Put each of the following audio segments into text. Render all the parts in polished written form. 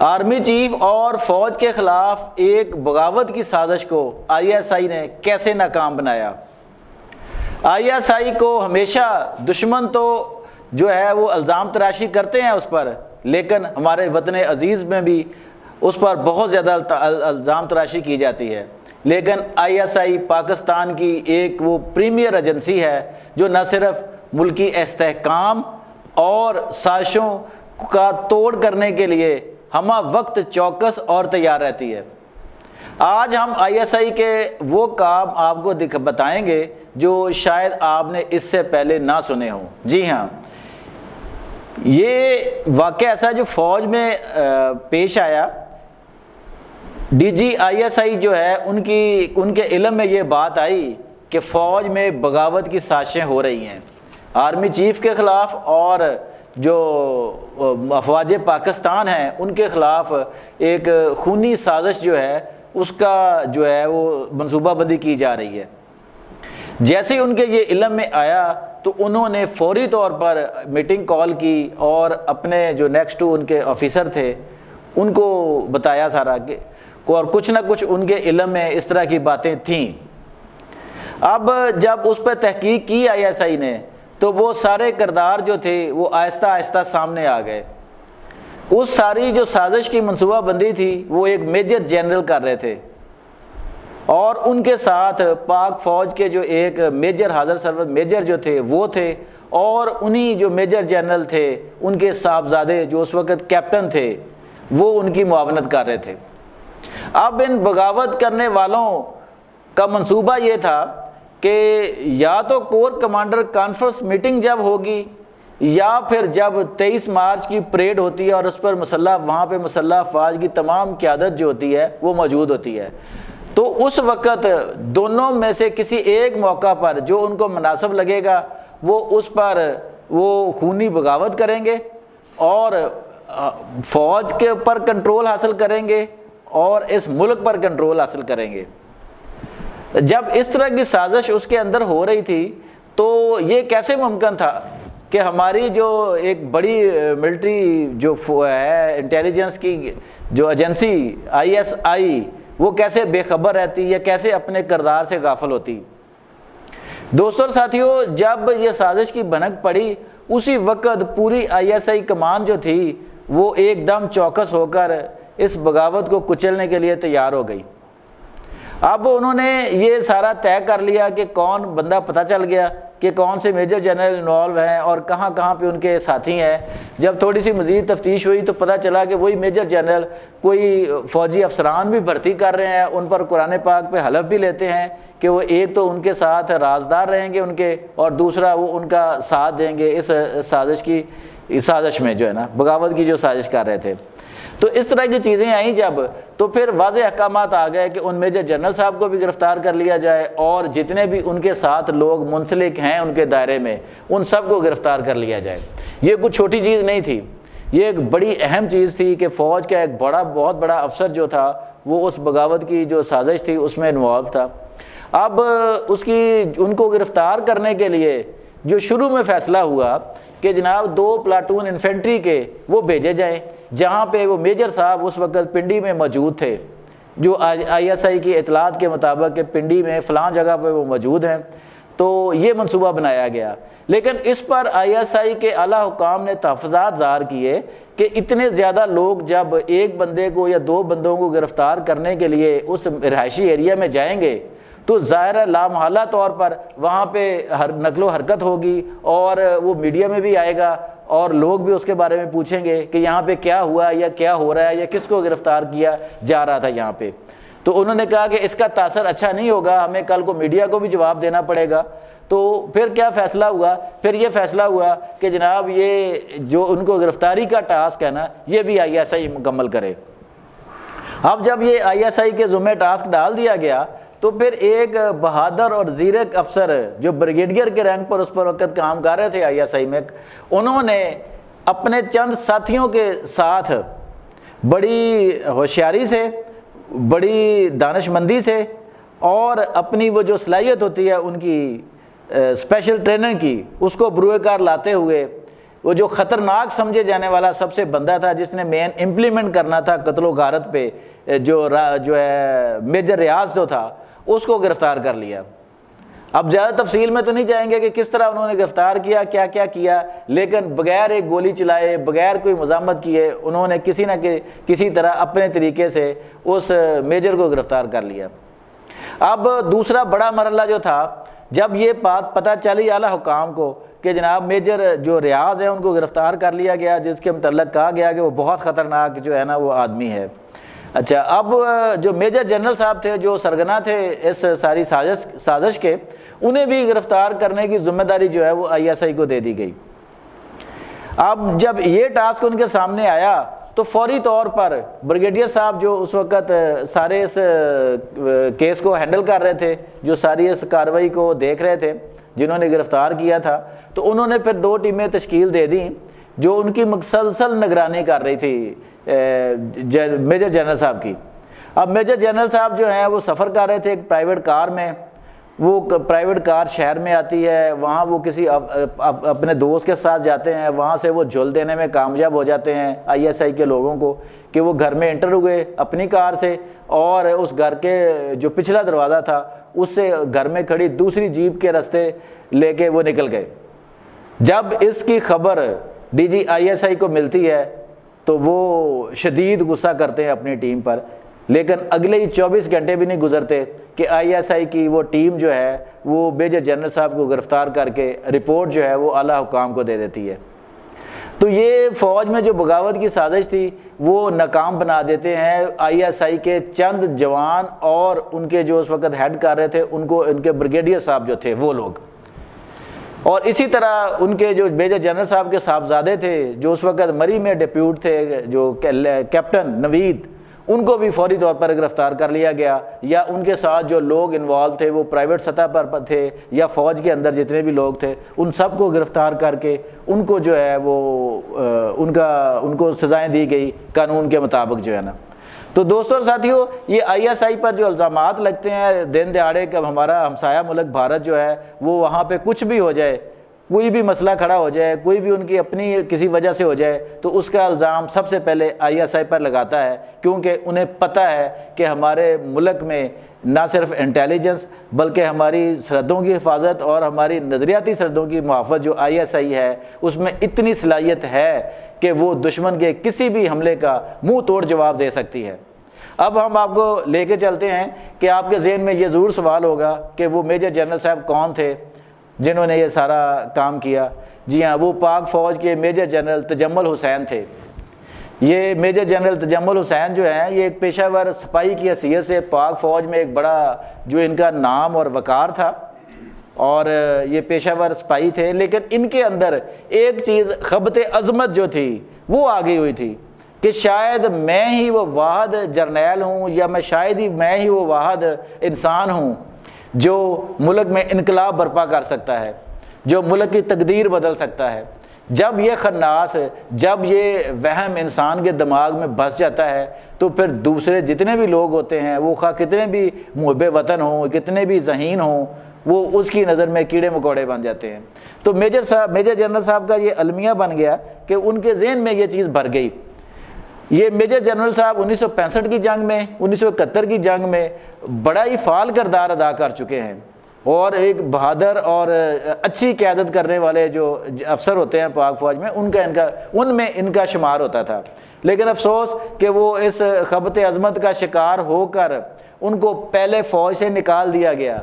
Army chief اور فوج کے خلاف ایک بغاوت کی سازش کو آئی ایس آئی نے کیسے ناکام بنایا؟ آئی ایس آئی کو ہمیشہ دشمن تو جو ہے وہ الزام تراشی کرتے ہیں اس پر، لیکن ہمارے وطن عزیز میں بھی اس پر بہت زیادہ الزام تراشی کی جاتی ہے، لیکن آئی ایس آئی پاکستان کی ایک وہ پریمیئر ایجنسی ہے جو نہ صرف ملکی استحکام اور سازشوں کا توڑ کرنے کے لیے ہمہ وقت چوکس اور تیار رہتی ہے۔ آج ہم آئی ایس آئی کے وہ کام آپ کو بتائیں گے جو شاید آپ نے اس سے پہلے نہ سنے ہوں۔ جی ہاں، یہ واقعہ ایسا جو فوج میں پیش آیا۔ D G I S I جو ہے ان کے علم میں یہ بات آئی کہ فوج میں بغاوت کی سازشیں ہو رہی ہیں آرمی چیف کے خلاف، اور جو افواج پاکستان ہیں ان کے خلاف ایک خونی سازش جو ہے اس کا جو ہے وہ منصوبہ بندی کی جا رہی ہے۔ جیسے ان کے یہ علم میں آیا تو انہوں نے فوری طور پر میٹنگ کال کی اور اپنے جو نیکسٹ ان کے آفیسر تھے ان کو بتایا سارا کہ، اور کچھ نہ کچھ ان کے علم میں اس طرح کی باتیں تھیں۔ اب جب اس پہ تحقیق کی آئی ایس آئی نے تو وہ سارے کردار جو تھے وہ آہستہ آہستہ سامنے آ گئے۔ اس ساری جو سازش کی منصوبہ بندی تھی وہ ایک میجر جنرل کر رہے تھے، اور ان کے ساتھ پاک فوج کے جو ایک میجر حاضر سرور میجر جو تھے وہ تھے، اور انہی جو میجر جنرل تھے ان کے صاحبزادے جو اس وقت کیپٹن تھے وہ ان کی معاونت کر رہے تھے۔ اب ان بغاوت کرنے والوں کا منصوبہ یہ تھا کہ یا تو کور کمانڈر کانفرنس میٹنگ جب ہوگی، یا پھر جب 23 مارچ کی پریڈ ہوتی ہے اور اس پر وہاں پہ مسلح افواج کی تمام قیادت جو ہوتی ہے وہ موجود ہوتی ہے، تو اس وقت دونوں میں سے کسی ایک موقع پر جو ان کو مناسب لگے گا وہ اس پر وہ خونی بغاوت کریں گے اور فوج کے پر کنٹرول حاصل کریں گے اور اس ملک پر کنٹرول حاصل کریں گے۔ جب اس طرح کی سازش اس کے اندر ہو رہی تھی تو یہ کیسے ممکن تھا کہ ہماری جو ایک بڑی ملٹری جو ہے انٹیلیجنس کی جو ایجنسی آئی ایس آئی وہ کیسے بے خبر رہتی یا کیسے اپنے کردار سے غافل ہوتی؟ دوستوں اور ساتھیوں، جب یہ سازش کی بھنک پڑی اسی وقت پوری آئی ایس آئی کمان جو تھی وہ ایک دم چوکس ہو کر اس بغاوت کو کچلنے کے لیے تیار ہو گئی۔ اب انہوں نے یہ سارا طے کر لیا کہ کون بندہ، پتہ چل گیا کہ کون سے میجر جنرل انوالو ہیں اور کہاں کہاں پہ ان کے ساتھی ہیں۔ جب تھوڑی سی مزید تفتیش ہوئی تو پتہ چلا کہ وہی میجر جنرل کوئی فوجی افسران بھی بھرتی کر رہے ہیں، ان پر قرآن پاک پہ حلف بھی لیتے ہیں کہ وہ ایک تو ان کے ساتھ رازدار رہیں گے ان کے، اور دوسرا وہ ان کا ساتھ دیں گے اس سازش میں جو ہے نا بغاوت کی جو سازش کر رہے تھے۔ تو اس طرح کی چیزیں آئیں جب، تو پھر واضح احکامات آ گئے کہ ان میجر جنرل صاحب کو بھی گرفتار کر لیا جائے اور جتنے بھی ان کے ساتھ لوگ منسلک ہیں ان کے دائرے میں ان سب کو گرفتار کر لیا جائے۔ یہ کچھ چھوٹی چیز نہیں تھی، یہ ایک بڑی اہم چیز تھی کہ فوج کا ایک بہت بڑا افسر جو تھا وہ اس بغاوت کی جو سازش تھی اس میں انوالو تھا۔ اب ان کو گرفتار کرنے کے لیے جو شروع میں فیصلہ ہوا کہ جناب 2 پلاٹون انفینٹری کے وہ بھیجے جائیں، جہاں پہ وہ میجر صاحب اس وقت پنڈی میں موجود تھے، جو آئی ایس آئی کی اطلاعات کے مطابق کہ پنڈی میں فلاں جگہ پہ وہ موجود ہیں، تو یہ منصوبہ بنایا گیا۔ لیکن اس پر آئی ایس آئی کے اعلیٰ حکام نے تحفظات ظاہر کیے کہ اتنے زیادہ لوگ جب ایک بندے کو یا 2 بندوں کو گرفتار کرنے کے لیے اس رہائشی ایریا میں جائیں گے تو ظاہر ہے لامحالہ طور پر وہاں پہ نقل و حرکت ہوگی اور وہ میڈیا میں بھی آئے گا اور لوگ بھی اس کے بارے میں پوچھیں گے کہ یہاں پہ کیا ہوا یا کیا ہو رہا ہے یا کس کو گرفتار کیا جا رہا تھا یہاں پہ۔ تو انہوں نے کہا کہ اس کا تاثر اچھا نہیں ہوگا، ہمیں کل کو میڈیا کو بھی جواب دینا پڑے گا۔ تو پھر کیا فیصلہ ہوا؟ پھر یہ فیصلہ ہوا کہ جناب یہ جو ان کو گرفتاری کا ٹاسک ہے نا یہ بھی آئی ایس آئی مکمل کرے۔ اب جب یہ آئی ایس آئی کے ذمہ ٹاسک ڈال دیا گیا تو پھر ایک بہادر اور زیرک افسر جو بریگیڈیئر کے رینک پر اس پر وقت کام کر رہے تھے آئی ایس آئی میں، انہوں نے اپنے چند ساتھیوں کے ساتھ بڑی ہوشیاری سے، بڑی دانش مندی سے اور اپنی وہ جو صلاحیت ہوتی ہے ان کی اسپیشل ٹریننگ کی اس کو بروئے کار لاتے ہوئے وہ جو خطرناک سمجھے جانے والا سب سے بندہ تھا جس نے مین امپلیمنٹ کرنا تھا قتل و غارت پہ، جو ہے میجر ریاض جو تھا، اس کو گرفتار کر لیا۔ اب زیادہ تفصیل میں تو نہیں جائیں گے کہ کس طرح انہوں نے گرفتار کیا، کیا کیا کیا، لیکن بغیر ایک گولی چلائے، بغیر کوئی مزاحمت کیے، انہوں نے کسی نہ کسی طرح اپنے طریقے سے اس میجر کو گرفتار کر لیا۔ اب دوسرا بڑا مرحلہ جو تھا، جب یہ بات پتہ چلی اعلیٰ حکام کو کہ جناب میجر جو ریاض ہے ان کو گرفتار کر لیا گیا، جس کے متعلق کہا گیا کہ وہ بہت خطرناک جو ہے نا وہ آدمی ہے۔ اچھا، اب جو میجر جنرل صاحب تھے جو سرگنا تھے اس ساری سازش کے، انہیں بھی گرفتار کرنے کی ذمہ داری جو ہے وہ ISI کو دے دی گئی۔ اب جب یہ ٹاسک ان کے سامنے آیا تو فوری طور پر بریگیڈیئر صاحب جو اس وقت سارے اس کیس کو ہینڈل کر رہے تھے، جو ساری اس کارروائی کو دیکھ رہے تھے، جنہوں نے گرفتار کیا تھا، تو انہوں نے پھر 2 ٹیمیں تشکیل دے دیں جو ان کی مسلسل نگرانی کر رہی تھی میجر جنرل صاحب کی۔ اب میجر جنرل صاحب جو ہیں وہ سفر کر رہے تھے ایک پرائیویٹ کار میں، وہ پرائیویٹ کار شہر میں آتی ہے، وہاں وہ کسی اپنے دوست کے ساتھ جاتے ہیں، وہاں سے وہ جھل دینے میں کامیاب ہو جاتے ہیں ISI کے لوگوں کو کہ وہ گھر میں انٹر ہوئے اپنی کار سے، اور اس گھر کے جو پچھلا دروازہ تھا اس سے گھر میں کھڑی دوسری جیپ کے راستے لے کے وہ نکل گئے۔ جب اس کی خبر DG ISI کو ملتی ہے تو وہ شدید غصہ کرتے ہیں اپنی ٹیم پر، لیکن اگلے ہی 24 گھنٹے بھی نہیں گزرتے کہ ISI کی وہ ٹیم جو ہے وہ میجر جنرل صاحب کو گرفتار کر کے رپورٹ جو ہے وہ اعلیٰ حکام کو دے دیتی ہے۔ تو یہ فوج میں جو بغاوت کی سازش تھی وہ ناکام بنا دیتے ہیں ISI کے چند جوان، اور ان کے جو اس وقت ہیڈ کر رہے تھے ان کو ان کے بریگیڈیئر صاحب جو تھے وہ لوگ، اور اسی طرح ان کے جو میجر جنرل صاحب کے صاحبزادے تھے جو اس وقت مری میں ڈپیوٹ تھے، جو کیپٹن نوید، ان کو بھی فوری طور پر گرفتار کر لیا گیا، یا ان کے ساتھ جو لوگ انوالو تھے وہ پرائیویٹ سطح پر تھے یا فوج کے اندر جتنے بھی لوگ تھے ان سب کو گرفتار کر کے ان کو جو ہے وہ ان کو سزائیں دی گئی قانون کے مطابق جو ہے نا۔ تو دوستوں اور ساتھیوں، یہ ISI پر جو الزامات لگتے ہیں دن دہاڑے کہ ہمارا ہمسایہ ملک بھارت جو ہے وہ وہاں پہ کچھ بھی ہو جائے، کوئی بھی مسئلہ کھڑا ہو جائے، کوئی بھی ان کی اپنی کسی وجہ سے ہو جائے، تو اس کا الزام سب سے پہلے ISI پر لگاتا ہے، کیونکہ انہیں پتہ ہے کہ ہمارے ملک میں نہ صرف انٹیلیجنس بلکہ ہماری سرحدوں کی حفاظت اور ہماری نظریاتی سرحدوں کی محافظت جو ISI ہے اس میں اتنی صلاحیت ہے کہ وہ دشمن کے کسی بھی حملے کا منہ توڑ جواب دے سکتی ہے۔ اب ہم آپ کو لے کے چلتے ہیں کہ آپ کے ذہن میں یہ ضرور سوال ہوگا کہ وہ میجر جنرل صاحب کون تھے جنہوں نے یہ سارا کام کیا۔ جی ہاں، وہ پاک فوج کے میجر جنرل تجمل حسین تھے۔ یہ میجر جنرل تجمل حسین جو ہیں یہ ایک پیشہ ور سپاہی کی حیثیت سے پاک فوج میں ایک بڑا جو ان کا نام اور وقار تھا، اور یہ پیشہ ور سپاہی تھے، لیکن ان کے اندر ایک چیز خبت عظمت جو تھی وہ آ گئی ہوئی تھی کہ شاید میں ہی وہ واحد جرنیل ہوں، یا شاید ہی میں ہی وہ واحد انسان ہوں جو ملک میں انقلاب برپا کر سکتا ہے، جو ملک کی تقدیر بدل سکتا ہے۔ جب یہ خناس، جب یہ وہم انسان کے دماغ میں بس جاتا ہے تو پھر دوسرے جتنے بھی لوگ ہوتے ہیں وہ خواہ کتنے بھی محب وطن ہوں، کتنے بھی ذہین ہوں، وہ اس کی نظر میں کیڑے مکوڑے بن جاتے ہیں۔ تو میجر جنرل صاحب کا یہ المیہ بن گیا کہ ان کے ذہن میں یہ چیز بھر گئی۔ یہ میجر جنرل صاحب 1965 کی جنگ میں، 1971 کی جنگ میں بڑا ہی فعال کردار ادا کر چکے ہیں، اور ایک بہادر اور اچھی قیادت کرنے والے جو افسر ہوتے ہیں پاک فوج میں ان میں ان کا شمار ہوتا تھا۔ لیکن افسوس کہ وہ اس خبت عظمت کا شکار ہو کر ان کو پہلے فوج سے نکال دیا گیا۔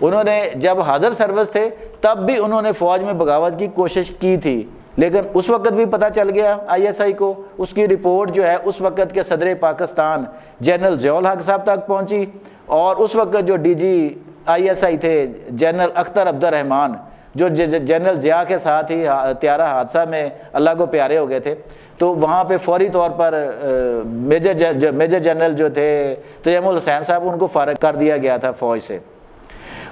انہوں نے جب حاضر سروس تھے تب بھی انہوں نے فوج میں بغاوت کی کوشش کی تھی، لیکن اس وقت بھی پتہ چل گیا ISI کو، اس کی رپورٹ جو ہے اس وقت کے صدر پاکستان جنرل ضیاء الحق صاحب تک پہنچی، اور اس وقت جو DG ISI تھے جنرل اختر عبد الرحمان، جو جنرل ضیاء کے ساتھ ہی طیارہ حادثہ میں اللہ کو پیارے ہو گئے تھے، تو وہاں پہ فوری طور پر میجر جنرل جو تھے تجمل حسین صاحب ان کو فارغ کر دیا گیا تھا فوج سے۔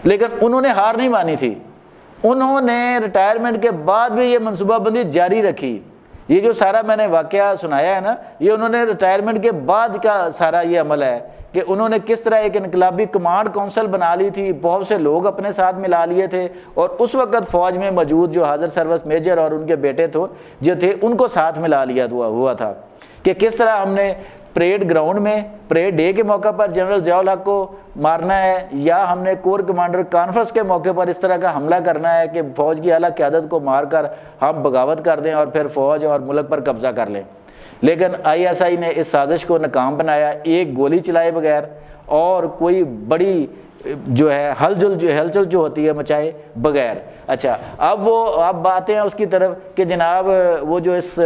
لیکن انہوں نے ہار نہیں مانی تھی، انہوں نے ریٹائرمنٹ کے بعد بھی یہ منصوبہ بندی جاری رکھی یہ جو سارا میں نے واقعہ سنایا ہے نا، یہ انہوں نے ریٹائرمنٹ کے بعد کا سارا یہ عمل ہے کہ انہوں نے کس طرح ایک انقلابی کمانڈ کونسل بنا لی تھی، بہت سے لوگ اپنے ساتھ ملا لیے تھے، اور اس وقت فوج میں موجود جو حاضر سروس میجر اور ان کے بیٹے جو تھے ان کو ساتھ ملا لیا ہوا تھا کہ کس طرح ہم نے پریڈ گراؤنڈ میں پریڈ ڈے کے موقع پر جنرل ضیاء الحق کو مارنا ہے، یا ہم نے کور کمانڈر کانفرنس کے موقع پر اس طرح کا حملہ کرنا ہے کہ فوج کی اعلیٰ قیادت کو مار کر ہم بغاوت کر دیں اور پھر فوج اور ملک پر قبضہ کر لیں۔ لیکن ISI نے اس سازش کو ناکام بنایا، ایک گولی چلائے بغیر اور کوئی بڑی جو ہے ہلچل جو ہوتی ہے مچائے بغیر۔ اچھا، اب باتیں ہیں اس کی طرف کہ جناب وہ جو اس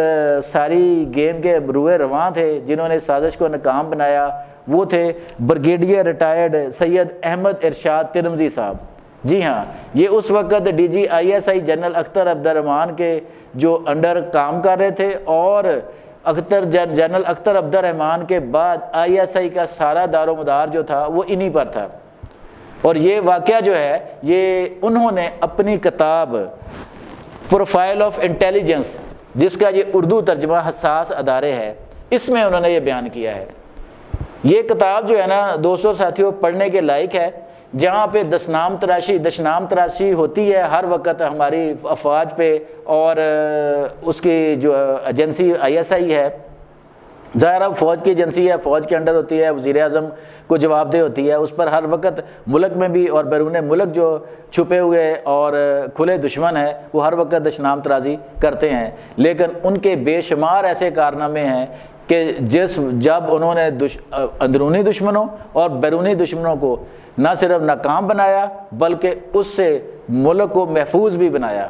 ساری گیم کے روئے رواں تھے جنہوں نے اس سازش کو ناکام بنایا، وہ تھے بریگیڈیئر ریٹائرڈ سید احمد ارشاد ترمذی صاحب۔ جی ہاں، یہ اس وقت DG ISI جنرل اختر عبد الرحمن کے جو انڈر کام کر رہے تھے، اور جنرل اختر عبد الرحمن کے بعد ISI کا سارا دار و مدار جو تھا وہ انہی پر تھا۔ اور یہ واقعہ جو ہے یہ انہوں نے اپنی کتاب پروفائل آف انٹیلیجنس، جس کا یہ اردو ترجمہ حساس ادارے ہے، اس میں انہوں نے یہ بیان کیا ہے۔ یہ کتاب جو ہے نا دوستوں ساتھیوں پڑھنے کے لائق ہے، جہاں پہ دشنام تراشی ہوتی ہے ہر وقت ہماری افواج پہ، اور اس کی جو ایجنسی ISI ہے، ظاہر فوج کی ایجنسی ہے، فوج کے انڈر ہوتی ہے، وزیر اعظم کو جواب دہ ہوتی ہے، اس پر ہر وقت ملک میں بھی اور بیرون ملک جو چھپے ہوئے اور کھلے دشمن ہیں وہ ہر وقت دشنام تراشی کرتے ہیں، لیکن ان کے بے شمار ایسے کارنامے ہیں کہ جب انہوں نے اندرونی دشمنوں اور بیرونی دشمنوں کو نہ صرف ناکام بنایا بلکہ اس سے ملک کو محفوظ بھی بنایا۔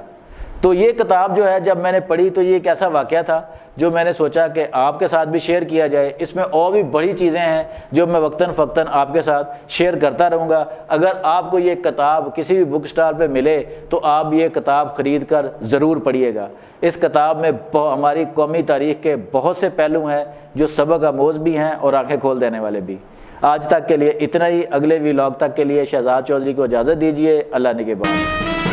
تو یہ کتاب جو ہے جب میں نے پڑھی تو یہ ایک ایسا واقعہ تھا جو میں نے سوچا کہ آپ کے ساتھ بھی شیئر کیا جائے۔ اس میں اور بھی بڑی چیزیں ہیں جو میں وقتاً فوقتاً آپ کے ساتھ شیئر کرتا رہوں گا۔ اگر آپ کو یہ کتاب کسی بھی بک اسٹال پہ ملے تو آپ یہ کتاب خرید کر ضرور پڑھیے گا۔ اس کتاب میں ہماری قومی تاریخ کے بہت سے پہلو ہیں جو سبق آموز بھی ہیں اور آنکھیں کھول دینے والے بھی۔ آج تک کے لیے اتنا ہی، اگلے ولاگ تک کے لیے شہزاد چودھری کو اجازت دیجیے۔ اللہ نگہبان۔